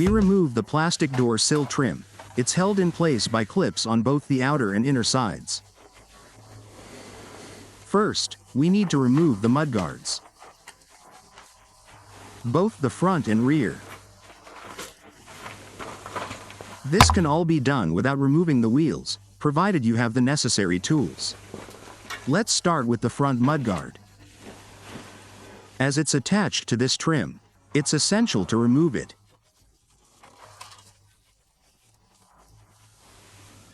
We remove the plastic door sill trim. It's held in place by clips on both the outer and inner sides. First, we need to remove the mudguards, both the front and rear. This can all be done without removing the wheels, provided you have the necessary tools. Let's start with the front mudguard. As it's attached to this trim, it's essential to remove it.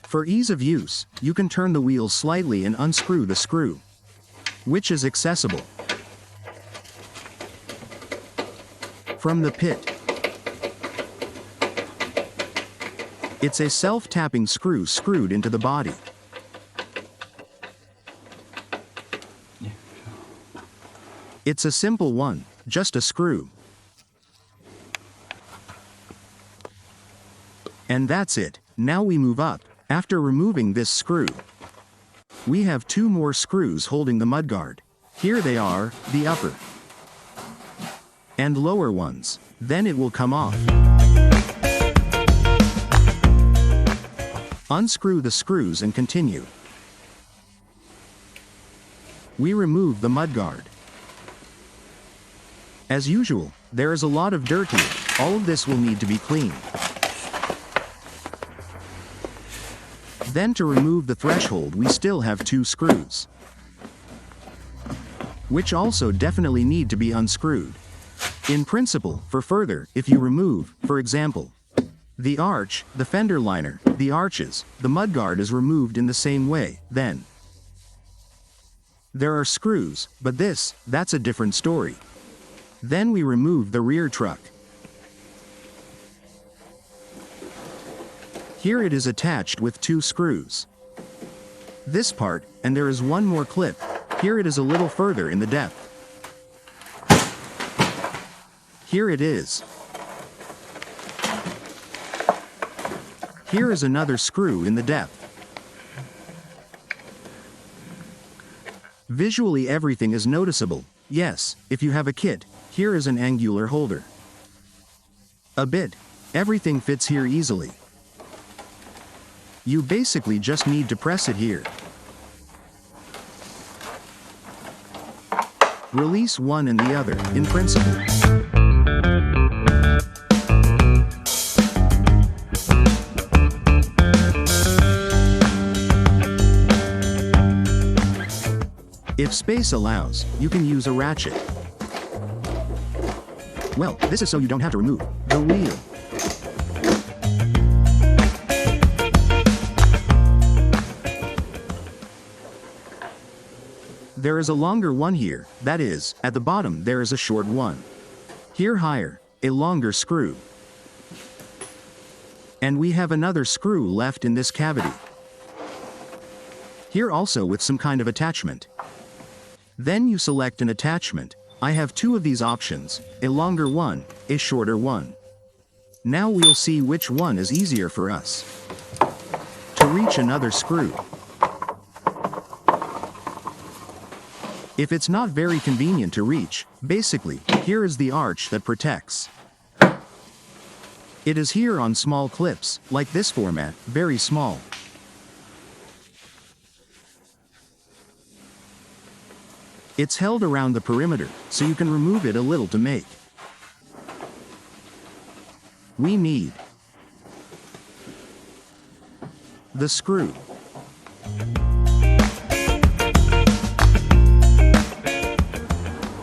For ease of use, you can turn the wheel slightly and unscrew the screw, which is accessible from the pit. It's a self-tapping screw screwed into the body. It's a simple one, just a screw. And that's it. Now we move up. After removing this screw, we have two more screws holding the mudguard. Here they are, the upper and lower ones. Then it will come off. Unscrew the screws and continue. We remove the mudguard. As usual, there is a lot of dirt here. All of this will need to be cleaned. Then to remove the threshold, we still have two screws, which also definitely need to be unscrewed. In principle, for further, if you remove, for example, the arch, the fender liner, the arches, the mudguard is removed in the same way, then there are screws, but that's a different story. Then we remove the rear truck. Here it is attached with two screws. This part, and there is one more clip. Here it is a little further in the depth. Here it is. Here is another screw in the depth. Visually everything is noticeable. Yes, if you have a kit, here is an angular holder. A bit. Everything fits here easily. You basically just need to press it here. Release one and the other, in principle. If space allows, you can use a ratchet. Well, this is so you don't have to remove the wheel. There is a longer one here, that is, at the bottom there is a short one. Here higher, a longer screw. And we have another screw left in this cavity. Here also with some kind of attachment. Then you select an attachment. I have two of these options, a longer one, a shorter one. Now we'll see which one is easier for us to reach another screw. If it's not very convenient to reach, basically, here is the arch that protects. It is here on small clips, like this format, very small. It's held around the perimeter, so you can remove it a little to make. We need the screw.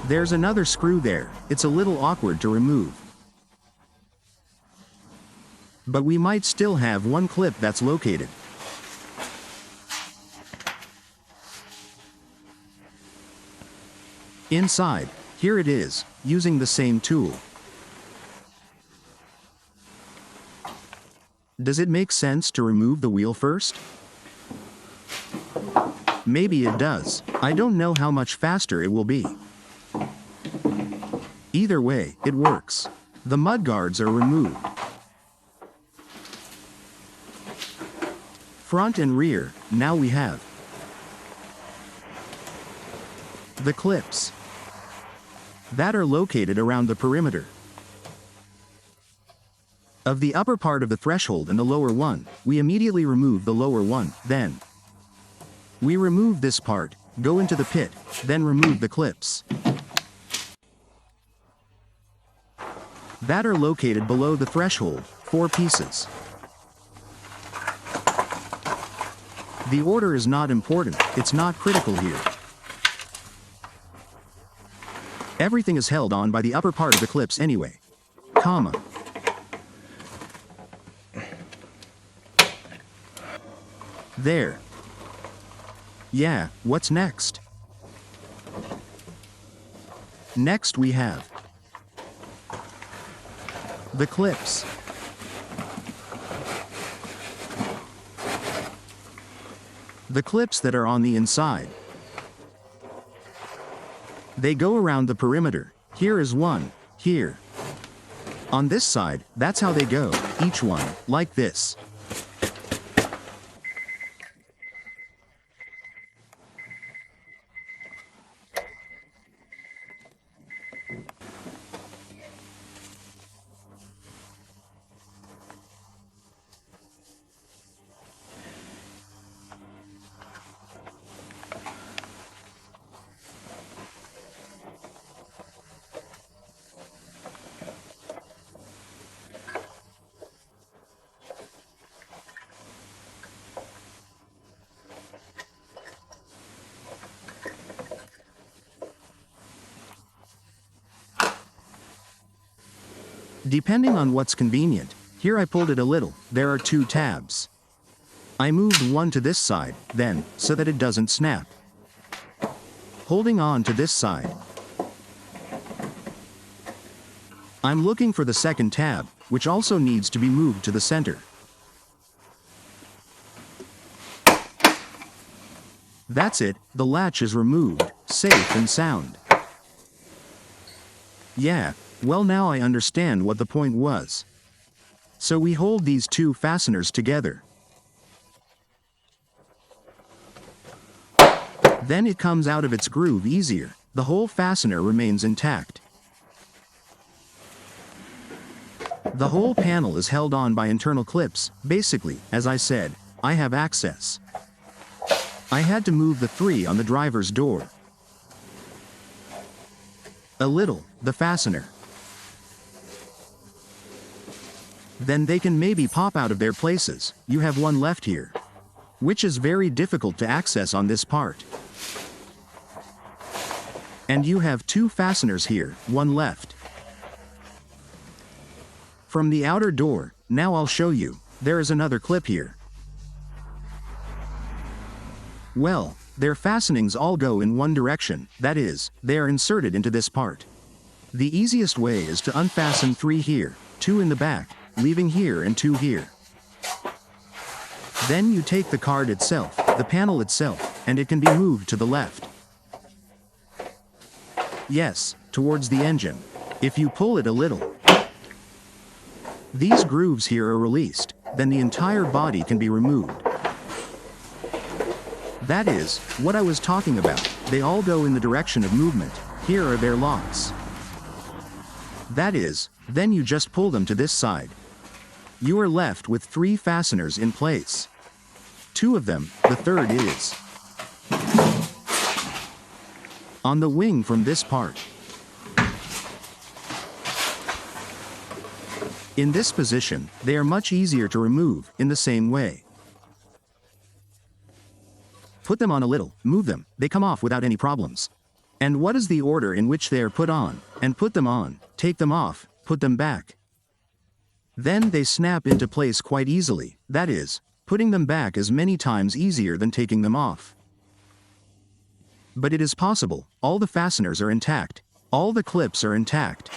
There's another screw there. It's a little awkward to remove. But we might still have one clip that's located. Inside, here it is, using the same tool. Does it make sense to remove the wheel first? Maybe it does. I don't know how much faster it will be. Either way, it works. The mudguards are removed. Front and rear, now we have the clips that are located around the perimeter. Of the upper part of the threshold and the lower one, we immediately remove the lower one, then we remove this part, go into the pit, then remove the clips that are located below the threshold, 4 pieces. The order is not important, it's not critical here. Everything is held on by the upper part of the clips anyway. Comma. There. Yeah, what's next? Next we have the clips. The clips that are on the inside. They go around the perimeter. Here is one, here. On this side, that's how they go, each one, like this. Depending on what's convenient, here I pulled it a little, there are 2 tabs. I moved one to this side, then, so that it doesn't snap. Holding on to this side. I'm looking for the second tab, which also needs to be moved to the center. That's it, the latch is removed, safe and sound. Yeah. Well, now I understand what the point was. So we hold these 2 fasteners together. Then it comes out of its groove easier. The whole fastener remains intact. The whole panel is held on by internal clips. Basically, as I said, I have access. I had to move the 3 on the driver's door. A little, the fastener. Then they can maybe pop out of their places. You have one left here, which is very difficult to access on this part. And you have 2 fasteners here, one left. From the outer door, now I'll show you, there is another clip here. Well, their fastenings all go in one direction, that is, they are inserted into this part. The easiest way is to unfasten 3 here, 2 in the back, leaving here and 2 here. Then you take the card itself, the panel itself, and it can be moved to the left. Yes, towards the engine. If you pull it a little, these grooves here are released, then the entire body can be removed. That is, what I was talking about, they all go in the direction of movement, here are their locks. That is, then you just pull them to this side. You are left with 3 fasteners in place. 2 of them, the third is on the wing from this part. In this position, they are much easier to remove, in the same way. Put them on a little, move them, they come off without any problems. And what is the order in which they are put on, and put them on, take them off, put them back. Then they snap into place quite easily, that is, putting them back is many times easier than taking them off. But it is possible, all the fasteners are intact, all the clips are intact.